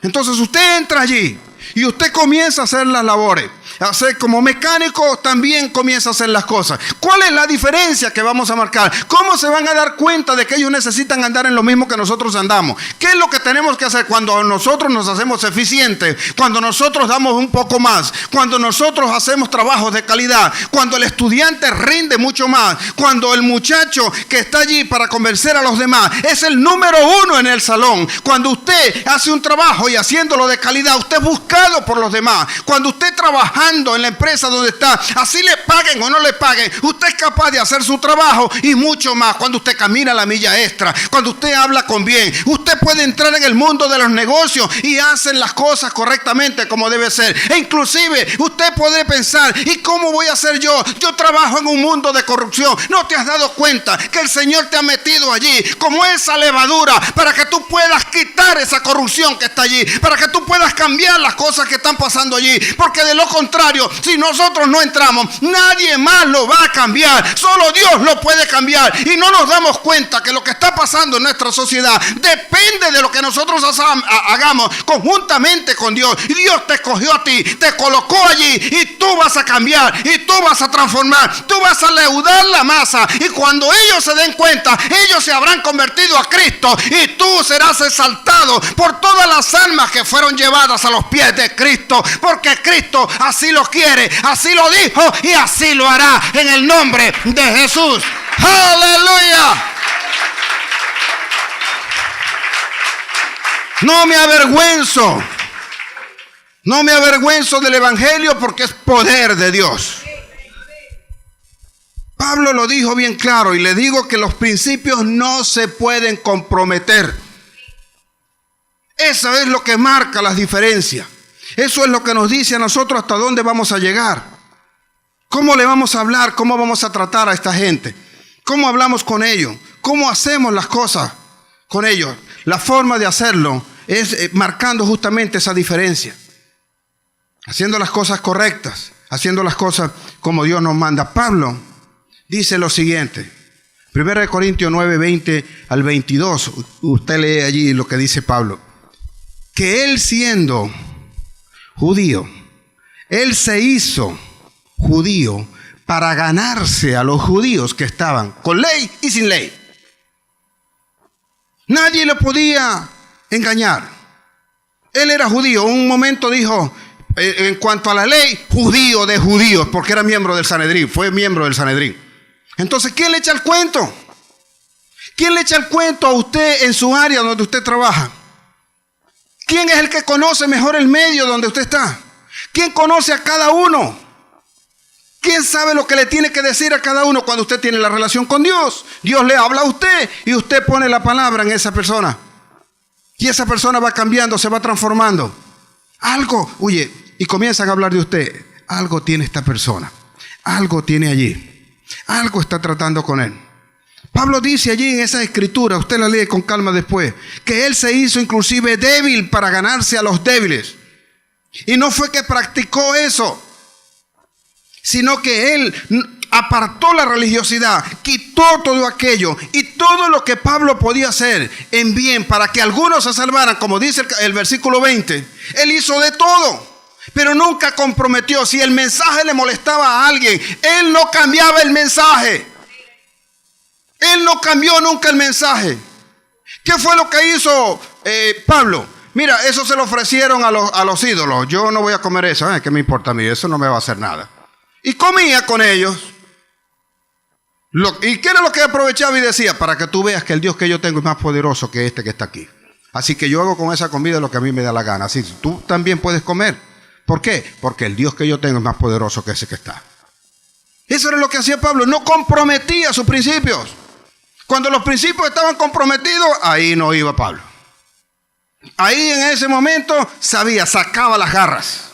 Entonces usted entra allí y usted comienza a hacer las labores. Hacer como mecánico también comienza a hacer las cosas. ¿Cuál es la diferencia que vamos a marcar? ¿Cómo se van a dar cuenta de que ellos necesitan andar en lo mismo que nosotros andamos? ¿Qué es lo que tenemos que hacer cuando nosotros nos hacemos eficientes? Cuando nosotros damos un poco más. Cuando nosotros hacemos trabajos de calidad. Cuando el estudiante rinde mucho más. Cuando el muchacho que está allí para convencer a los demás es el número 1 en el salón. Cuando usted hace un trabajo y haciéndolo de calidad, usted es buscado por los demás. Cuando usted trabaja trabajando en la empresa donde está, así le paguen o no le paguen, usted es capaz de hacer su trabajo y mucho más. Cuando usted camina la milla extra, cuando usted habla con bien, usted puede entrar en el mundo de los negocios y hacen las cosas correctamente como debe ser. E inclusive usted puede pensar, ¿y cómo voy a hacer yo? Yo trabajo en un mundo de corrupción. ¿No te has dado cuenta que el Señor te ha metido allí como esa levadura para que tú puedas quitar esa corrupción que está allí, para que tú puedas cambiar las cosas que están pasando allí? Porque de lo contrario, si nosotros no entramos, nadie más lo va a cambiar. Solo Dios lo puede cambiar. Y no nos damos cuenta que lo que está pasando en nuestra sociedad depende de lo que nosotros hagamos conjuntamente con Dios. Y Dios te escogió a ti, te colocó allí, y tú vas a cambiar, y tú vas a transformar, tú vas a leudar la masa. Y cuando ellos se den cuenta, ellos se habrán convertido a Cristo, y tú serás exaltado por todas las almas que fueron llevadas a los pies de Cristo, porque Cristo así lo quiere, así lo dijo y así lo hará en el nombre de Jesús. ¡Aleluya! No me avergüenzo. No me avergüenzo del evangelio, porque es poder de Dios. Pablo lo dijo bien claro, y le digo que los principios no se pueden comprometer. Eso es lo que marca las diferencias. Eso es lo que nos dice a nosotros hasta dónde vamos a llegar. ¿Cómo le vamos a hablar? ¿Cómo vamos a tratar a esta gente? ¿Cómo hablamos con ellos? ¿Cómo hacemos las cosas con ellos? La forma de hacerlo es marcando justamente esa diferencia. Haciendo las cosas correctas, haciendo las cosas como Dios nos manda. Pablo dice lo siguiente, 1 Corintios 9, 20 al 22. Usted lee allí lo que dice Pablo. Que él, siendo judío, él se hizo judío para ganarse a los judíos que estaban con ley y sin ley. Nadie lo podía engañar. Él era judío. Un momento dijo, en cuanto a la ley, judío de judíos, porque era miembro del Sanedrín, fue miembro del Sanedrín. Entonces, ¿quién le echa el cuento? ¿Quién le echa el cuento a usted en su área donde usted trabaja? ¿Quién es el que conoce mejor el medio donde usted está? ¿Quién conoce a cada uno? ¿Quién sabe lo que le tiene que decir a cada uno cuando usted tiene la relación con Dios? Dios le habla a usted y usted pone la palabra en esa persona. Y esa persona va cambiando, se va transformando. Algo, oye, y comienzan a hablar de usted. Algo tiene esta persona. Algo tiene allí. Algo está tratando con él. Pablo dice allí en esa escritura, usted la lee con calma después, que él se hizo inclusive débil para ganarse a los débiles. Y no fue que practicó eso, sino que él apartó la religiosidad, quitó todo aquello y todo lo que Pablo podía hacer en bien para que algunos se salvaran, como dice el versículo 20. Él hizo de todo, pero nunca comprometió. Si el mensaje le molestaba a alguien, él no cambiaba el mensaje. Él no cambió nunca el mensaje. ¿Qué fue lo que hizo Pablo? Mira, eso se lo ofrecieron a los ídolos. Yo no voy a comer eso. ¿Qué me importa a mí? Eso no me va a hacer nada. Y comía con ellos. ¿Y qué era lo que aprovechaba y decía? Para que tú veas que el Dios que yo tengo es más poderoso que este que está aquí. Así que yo hago con esa comida lo que a mí me da la gana. Así tú también puedes comer. ¿Por qué? Porque el Dios que yo tengo es más poderoso que ese que está. Eso era lo que hacía Pablo. No comprometía sus principios. Cuando los principios estaban comprometidos, ahí no iba Pablo. Ahí en ese momento sacaba las garras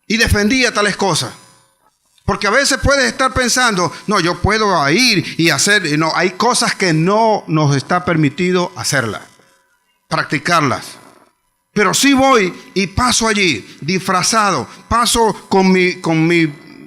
y defendía tales cosas. Porque a veces puedes estar pensando, no, yo puedo ir y hacer. No, hay cosas que no nos está permitido hacerlas, practicarlas. Pero sí voy y paso allí disfrazado, paso con mi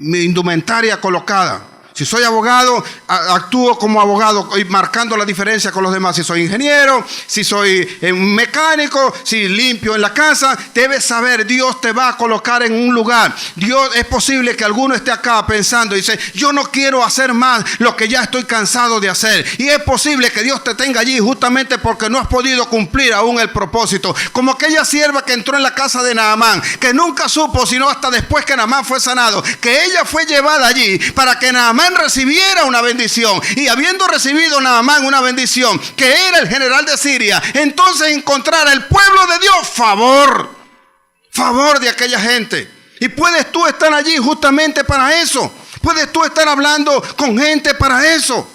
indumentaria colocada. Si soy abogado, actúo como abogado, marcando la diferencia con los demás. Si soy ingeniero, si soy mecánico, si limpio en la casa, debes saber, Dios te va a colocar en un lugar. Dios, es posible que alguno esté acá pensando y dice, yo no quiero hacer más lo que ya estoy cansado de hacer. Y es posible que Dios te tenga allí justamente porque no has podido cumplir aún el propósito. Como aquella sierva que entró en la casa de Naamán, que nunca supo sino hasta después que Naamán fue sanado, que ella fue llevada allí para que Naamán recibiera una bendición. Y habiendo recibido Naamán una bendición, que era el general de Siria, entonces encontrara el pueblo de Dios favor de aquella gente. Y puedes tú estar allí justamente para eso. Puedes tú estar hablando con gente para eso.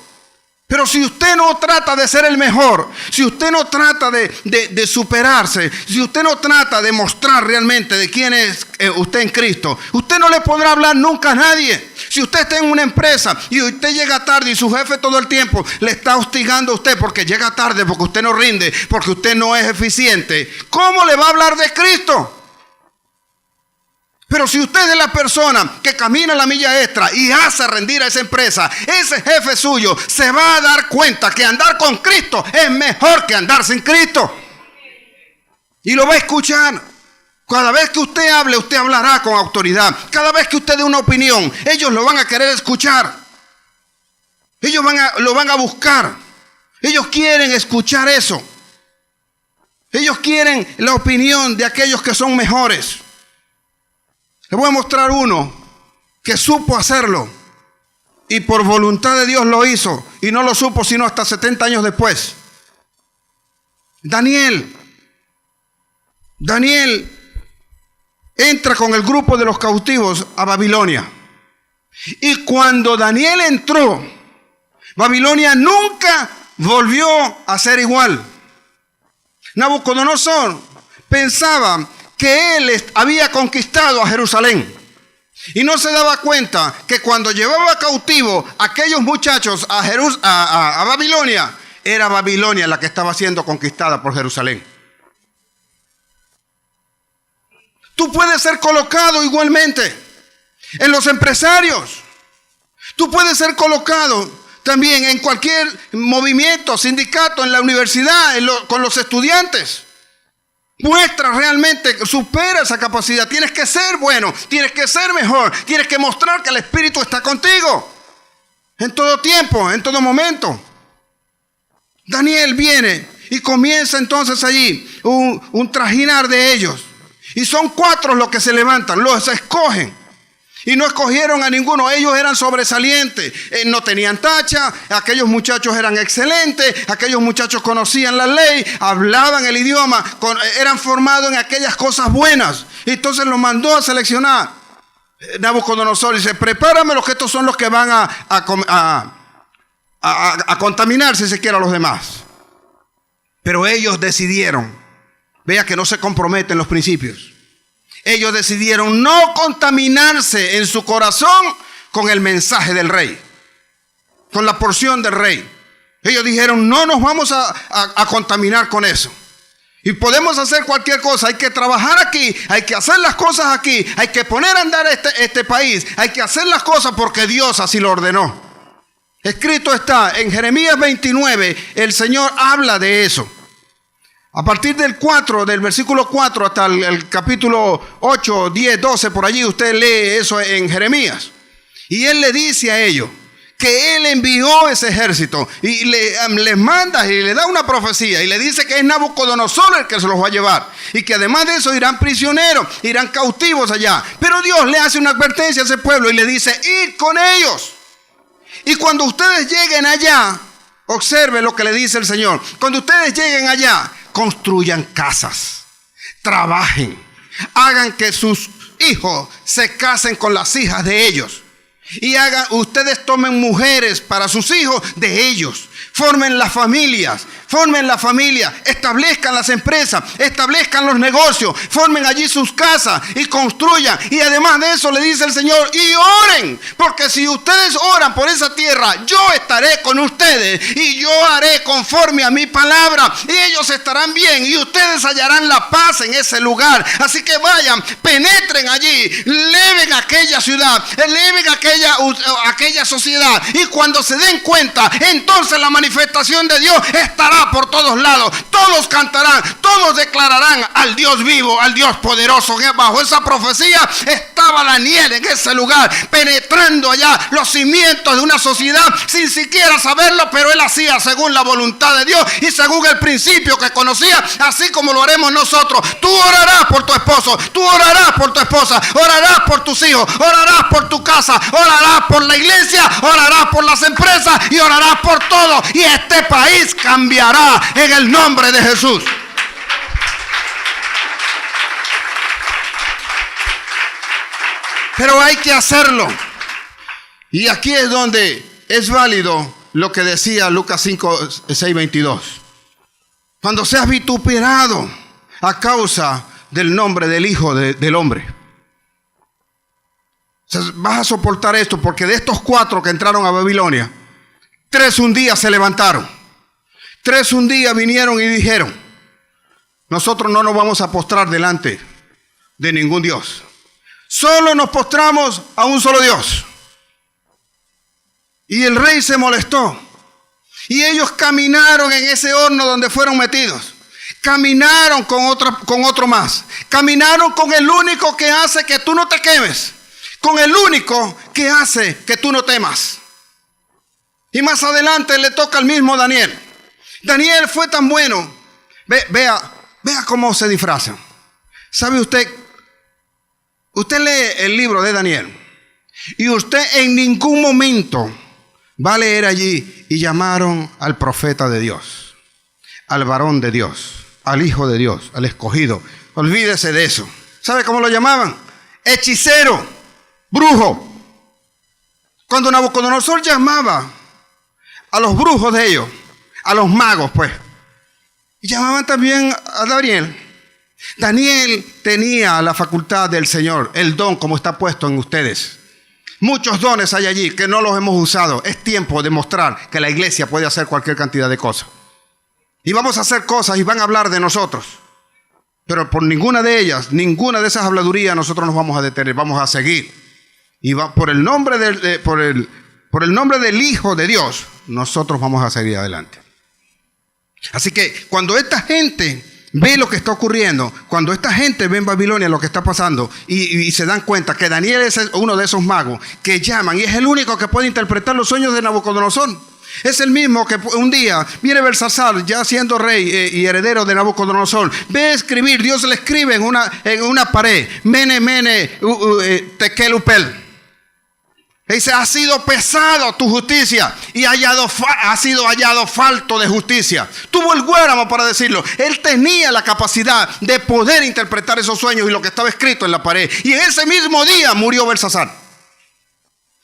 Pero si usted no trata de ser el mejor, si usted no trata de superarse, si usted no trata de mostrar realmente de quién es usted en Cristo, usted no le podrá hablar nunca a nadie. Si usted está en una empresa y usted llega tarde y su jefe todo el tiempo le está hostigando a usted porque llega tarde, porque usted no rinde, porque usted no es eficiente, ¿cómo le va a hablar de Cristo? Pero si usted es la persona que camina la milla extra y hace rendir a esa empresa, ese jefe suyo se va a dar cuenta que andar con Cristo es mejor que andar sin Cristo. Y lo va a escuchar. Cada vez que usted hable, usted hablará con autoridad. Cada vez que usted dé una opinión, ellos lo van a querer escuchar. Ellos lo van a buscar. Ellos quieren escuchar eso. Ellos quieren la opinión de aquellos que son mejores. Le voy a mostrar uno que supo hacerlo y por voluntad de Dios lo hizo y no lo supo sino hasta 70 años después. Daniel entra con el grupo de los cautivos a Babilonia. Y cuando Daniel entró, Babilonia nunca volvió a ser igual. Nabucodonosor pensaba que él había conquistado a Jerusalén. Y no se daba cuenta que cuando llevaba cautivo a aquellos muchachos a Babilonia, era Babilonia la que estaba siendo conquistada por Jerusalén. Tú puedes ser colocado igualmente en los empresarios. Tú puedes ser colocado también en cualquier movimiento, sindicato, en la universidad, con los estudiantes. Muestra realmente, supera esa capacidad. Tienes que ser bueno, tienes que ser mejor, tienes que mostrar que el Espíritu está contigo en todo tiempo, en todo momento. Daniel viene y comienza entonces allí un trajinar de ellos. Y son 4 los que se levantan, los escogen. Y no escogieron a ninguno, ellos eran sobresalientes, no tenían tacha, aquellos muchachos eran excelentes, aquellos muchachos conocían la ley, hablaban el idioma, eran formados en aquellas cosas buenas. Y entonces los mandó a seleccionar. Nabucodonosor dice, prepárame los que estos son los que van a contaminar si se quiere a los demás. Pero ellos decidieron, vea que no se comprometen los principios. Ellos decidieron no contaminarse en su corazón con el mensaje del rey, con la porción del rey. Ellos dijeron, no nos vamos a contaminar con eso. Y podemos hacer cualquier cosa, hay que trabajar aquí, hay que hacer las cosas aquí, hay que poner a andar este país, hay que hacer las cosas porque Dios así lo ordenó. Escrito está en Jeremías 29, el Señor habla de eso. A partir del versículo 4 hasta el capítulo 8, 10, 12, por allí usted lee eso en Jeremías. Y él le dice a ellos que él envió ese ejército y les manda y le da una profecía y le dice que es Nabucodonosor el que se los va a llevar. Y que además de eso irán prisioneros, irán cautivos allá. Pero Dios le hace una advertencia a ese pueblo y le dice, id con ellos. Y cuando ustedes lleguen allá, observe lo que le dice el Señor. Cuando ustedes lleguen allá, construyan casas, trabajen, hagan que sus hijos se casen con las hijas de ellos y ustedes tomen mujeres para sus hijos de ellos, formen las familias, establezcan las empresas, establezcan los negocios, formen allí sus casas y construyan. Y además de eso le dice el Señor, y oren, porque si ustedes oran por esa tierra, yo estaré con ustedes y yo haré conforme a mi palabra y ellos estarán bien y ustedes hallarán la paz en ese lugar. Así que vayan, penetren allí, leven aquella ciudad, leven aquella sociedad, y cuando se den cuenta, entonces la manifestación de Dios estará por todos lados. Todos cantarán, todos declararán al Dios vivo, al Dios poderoso. Bajo esa profecía estaba Daniel en ese lugar, penetrando allá los cimientos de una sociedad sin siquiera saberlo, pero él hacía según la voluntad de Dios y según el principio que conocía, así como lo haremos nosotros. Tú orarás por tu esposo, tú orarás por tu esposa, orarás por tus hijos, orarás por tu casa, orarás por la iglesia, orarás por las empresas y orarás por todo, y este país cambiará en el nombre de Jesús. Pero hay que hacerlo. Y aquí es donde es válido lo que decía Lucas 5, 6, 22. Cuando seas vituperado a causa del nombre del Hijo del Hombre. O sea, vas a soportar esto porque de estos 4 que entraron a Babilonia, 3 un día se levantaron. 3 un día vinieron y dijeron: nosotros no nos vamos a postrar delante de ningún Dios. Solo nos postramos a un solo Dios. Y el rey se molestó. Y ellos caminaron en ese horno donde fueron metidos. Caminaron con otro más. Caminaron con el único que hace que tú no te quemes. Con el único que hace que tú no temas. Y más adelante le toca al mismo Daniel. Daniel fue tan bueno. Vea cómo se disfrazan. ¿Sabe usted? Usted lee el libro de Daniel. Y usted en ningún momento va a leer allí: y llamaron al profeta de Dios, al varón de Dios, al Hijo de Dios, al escogido. Olvídese de eso. ¿Sabe cómo lo llamaban? Hechicero, brujo. Cuando Nabucodonosor llamaba a los brujos de ellos, a los magos, pues, y llamaban también a Daniel. Daniel tenía la facultad del Señor, el don como está puesto en ustedes. Muchos dones hay allí que no los hemos usado. Es tiempo de mostrar que la iglesia puede hacer cualquier cantidad de cosas. Y vamos a hacer cosas y van a hablar de nosotros. Pero por ninguna de ellas, ninguna de esas habladurías nosotros nos vamos a detener, vamos a seguir. Y por el nombre del Hijo de Dios, nosotros vamos a seguir adelante. Así que cuando esta gente ve lo que está ocurriendo, cuando esta gente ve en Babilonia lo que está pasando y se dan cuenta que Daniel es uno de esos magos que llaman y es el único que puede interpretar los sueños de Nabucodonosor. Es el mismo que un día viene Belsasar, ya siendo rey y heredero de Nabucodonosor, ve a escribir, Dios le escribe en una pared: Mene, Mene, Tekel, Upel. Dice: ha sido pesado tu justicia y ha sido hallado falto de justicia. Tuvo el guáramo para decirlo. Él tenía la capacidad de poder interpretar esos sueños y lo que estaba escrito en la pared. Y en ese mismo día murió Belsasar.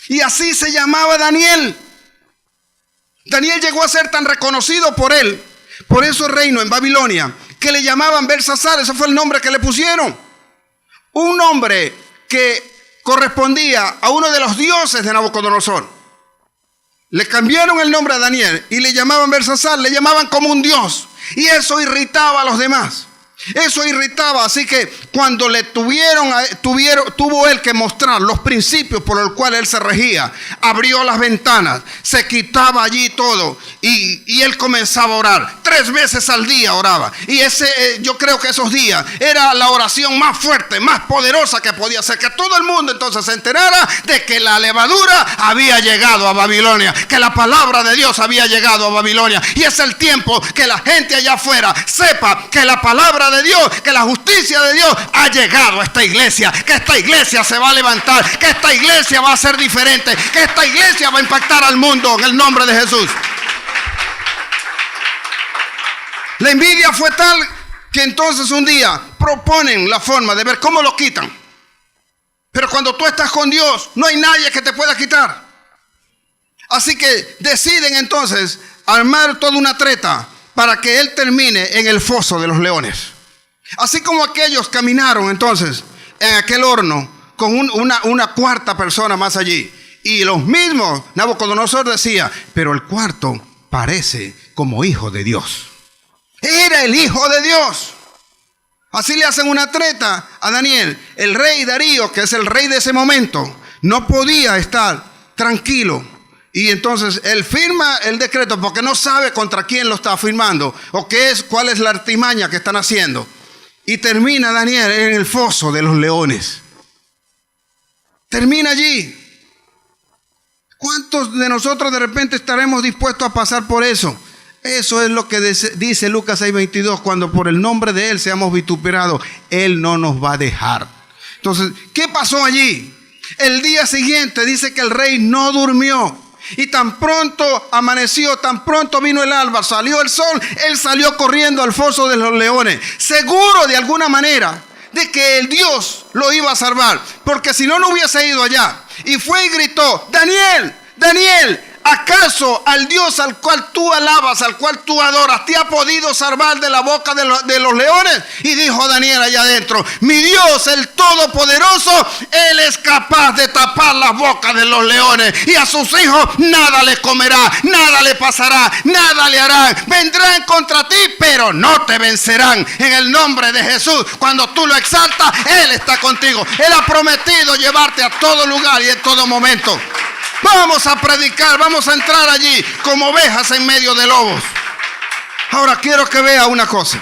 Y así se llamaba Daniel. Daniel llegó a ser tan reconocido por él, por eso reino en Babilonia, que le llamaban Belsasar. Ese fue el nombre que le pusieron. Un nombre que correspondía a uno de los dioses de Nabucodonosor. Le cambiaron el nombre a Daniel y le llamaban Belsasar, le llamaban como un dios. Y eso irritaba a los demás. Eso irritaba, así que cuando le tuvo él que mostrar los principios por los cuales él se regía, abrió las ventanas, se quitaba allí todo y él comenzaba a orar. 3 veces al día oraba. Y yo creo que esos días era la oración más fuerte, más poderosa que podía hacer, que todo el mundo entonces se enterara de que la levadura había llegado a Babilonia, que la palabra de Dios había llegado a Babilonia. Y es el tiempo que la gente allá afuera sepa que la palabra de Dios, que la justicia de Dios ha llegado a esta iglesia, que esta iglesia se va a levantar, que esta iglesia va a ser diferente, que esta iglesia va a impactar al mundo en el nombre de Jesús. La envidia fue tal que entonces un día proponen la forma de ver cómo lo quitan. Pero cuando tú estás con Dios, no hay nadie que te pueda quitar. Así que deciden entonces armar toda una treta para que él termine en el foso de los leones. Así como aquellos caminaron entonces en aquel horno con una cuarta persona más allí. Y los mismos, Nabucodonosor decía: pero el cuarto parece como hijo de Dios. Era el hijo de Dios. Así le hacen una treta a Daniel. El rey Darío, que es el rey de ese momento, no podía estar tranquilo. Y entonces él firma el decreto porque no sabe contra quién lo está firmando o cuál es la artimaña que están haciendo. Y termina Daniel en el foso de los leones. Termina allí. ¿Cuántos de nosotros de repente estaremos dispuestos a pasar por eso? Eso es lo que dice Lucas 6:22. Cuando por el nombre de Él seamos vituperados, Él no nos va a dejar. Entonces, ¿qué pasó allí? El día siguiente dice que el rey no durmió. Y tan pronto amaneció, tan pronto vino el alba, salió el sol, él salió corriendo al foso de los leones. Seguro de alguna manera de que el Dios lo iba a salvar, porque si no, no hubiese ido allá. Y fue y gritó: Daniel, Daniel, ¿acaso al Dios al cual tú alabas, al cual tú adoras, te ha podido salvar de la boca de los leones? Y dijo Daniel allá adentro: mi Dios, el Todopoderoso, Él es capaz de tapar las bocas de los leones, y a sus hijos nada les comerá, nada le pasará, nada le harán. Vendrán contra ti, pero no te vencerán. En el nombre de Jesús, cuando tú lo exaltas, Él está contigo. Él ha prometido llevarte a todo lugar y en todo momento. Vamos a predicar, vamos a entrar allí como ovejas en medio de lobos. Ahora quiero que vea una cosa.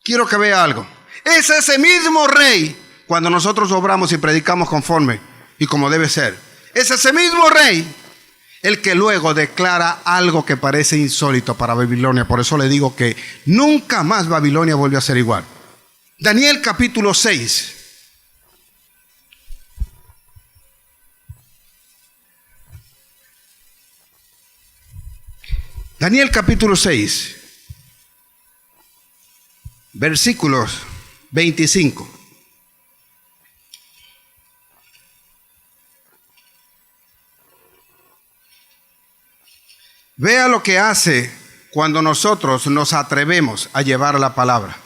Quiero que vea algo. Es ese mismo rey, cuando nosotros obramos y predicamos conforme y como debe ser, es ese mismo rey el que luego declara algo que parece insólito para Babilonia. Por eso le digo que nunca más Babilonia vuelve a ser igual. Daniel capítulo 6. Daniel capítulo 6, versículos 25. Vea lo que hace cuando nosotros nos atrevemos a llevar la palabra.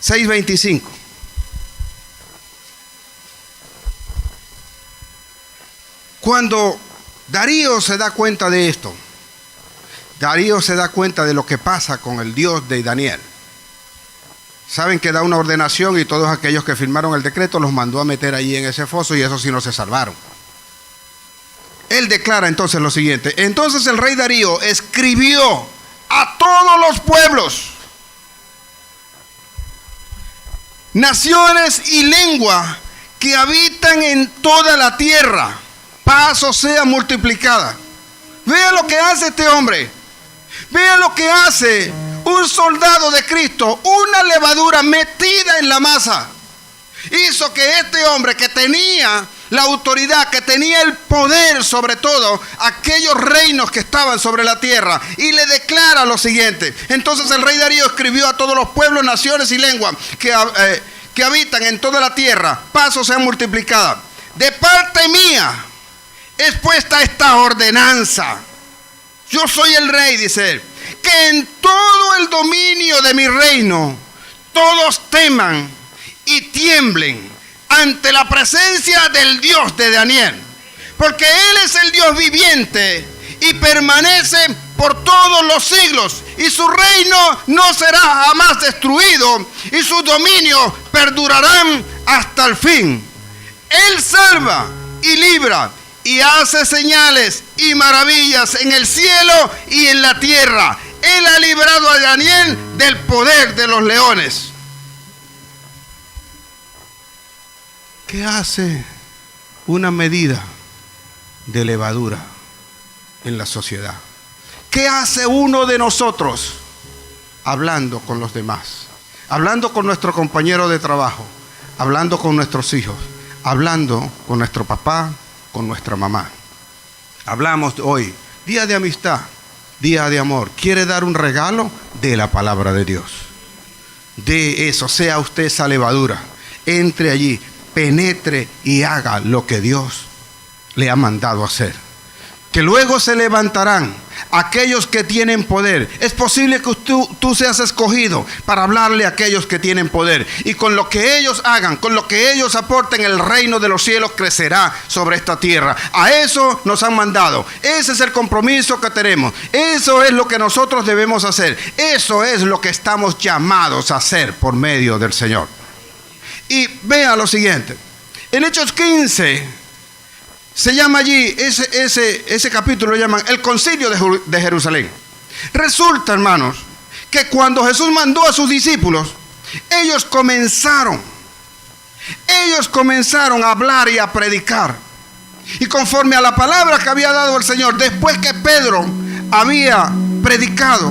(6:25) Cuando Darío se da cuenta de esto, Darío se da cuenta de lo que pasa con el Dios de Daniel. Saben que da una ordenación y todos aquellos que firmaron el decreto los mandó a meter allí en ese foso, y esos sí no se salvaron. Él declara entonces lo siguiente: entonces el rey Darío escribió a todos los pueblos, naciones y lengua que habitan en toda la tierra, paz o sea multiplicada. Vea lo que hace este hombre. Vea lo que hace un soldado de Cristo. Una levadura metida en la masa hizo que este hombre, que tenía la autoridad, que tenía el poder sobre todo aquellos reinos que estaban sobre la tierra, y le declara lo siguiente: entonces el rey Darío escribió a todos los pueblos, naciones y lenguas que habitan en toda la tierra, paz o sea multiplicada. De parte mía es puesta esta ordenanza. Yo soy el rey, dice él, que en todo el dominio de mi reino todos teman y tiemblen ante la presencia del Dios de Daniel, porque Él es el Dios viviente y permanece por todos los siglos, y su reino no será jamás destruido, y sus dominios perdurarán hasta el fin. Él salva y libra y hace señales y maravillas en el cielo y en la tierra. Él ha librado a Daniel del poder de los leones. ¿Qué hace una medida de levadura en la sociedad? ¿Qué hace uno de nosotros hablando con los demás? Hablando con nuestro compañero de trabajo, hablando con nuestros hijos, hablando con nuestro papá, con nuestra mamá. Hablamos hoy, día de amistad, día de amor. ¿Quiere dar un regalo? De la palabra de Dios. De eso, sea usted esa levadura. Entre allí, penetre y haga lo que Dios le ha mandado hacer. Que luego se levantarán aquellos que tienen poder. Es posible que tú seas escogido para hablarle a aquellos que tienen poder, y con lo que ellos hagan, con lo que ellos aporten, el reino de los cielos crecerá sobre esta tierra. A eso nos han mandado. Ese es el compromiso que tenemos. Eso es lo que nosotros debemos hacer. Eso es lo que estamos llamados a hacer por medio del Señor. Y vea lo siguiente. En Hechos 15 se llama allí, ese capítulo lo llaman el Concilio de Jerusalén. Resulta, hermanos, que cuando Jesús mandó a sus discípulos, ellos comenzaron a hablar y a predicar. Y conforme a la palabra que había dado el Señor, después que Pedro había predicado,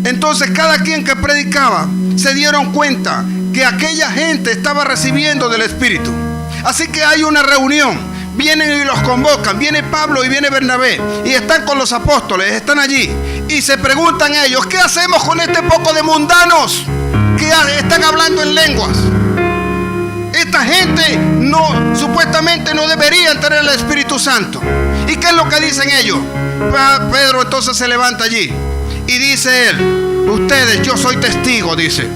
entonces cada quien que predicaba se dieron cuenta que aquella gente estaba recibiendo del Espíritu. Así que hay una reunión. Vienen y los convocan, viene Pablo y viene Bernabé, y están con los apóstoles, están allí, Y se preguntan ellos, ¿qué hacemos con este poco de mundanos que están hablando en lenguas? Esta gente supuestamente no deberían tener el Espíritu Santo. ¿Y qué es lo que dicen ellos? Pedro entonces se levanta allí y dice él, ustedes, yo soy testigo, dice,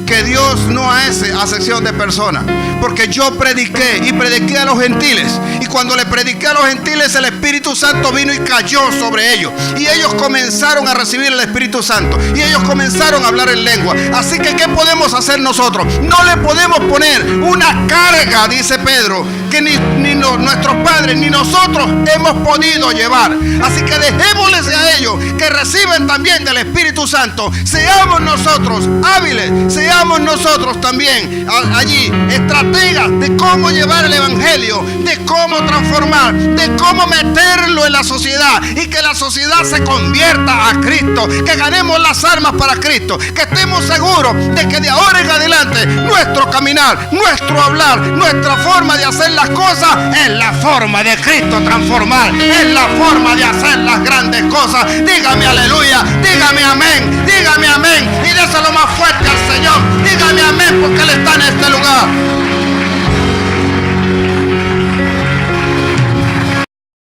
que Dios no hace acepción de personas, porque yo prediqué a los gentiles, y cuando le prediqué a los gentiles, el Espíritu Santo vino y cayó sobre ellos, y ellos comenzaron a recibir el Espíritu Santo, y ellos comenzaron a hablar en lengua. Así que ¿qué podemos hacer nosotros? No le podemos poner una carga, dice Pedro, que ni nuestros padres ni nosotros hemos podido llevar. Así que dejémosles a ellos que reciben también del Espíritu Santo. Seamos nosotros hábiles, seamos nosotros también allí estrategas de cómo llevar el Evangelio, de cómo transformar, de cómo meterlo en la sociedad y que la sociedad se convierta a Cristo, que ganemos las almas para Cristo, que estemos seguros de que de ahora en adelante nuestro caminar, nuestro hablar, nuestra forma de hacer las cosas es la forma de Cristo transformar, es la forma de hacer las grandes cosas. Dígame aleluya, dígame amén y déselo más fuerte al Señor. Dígame amén porque Él está en este lugar.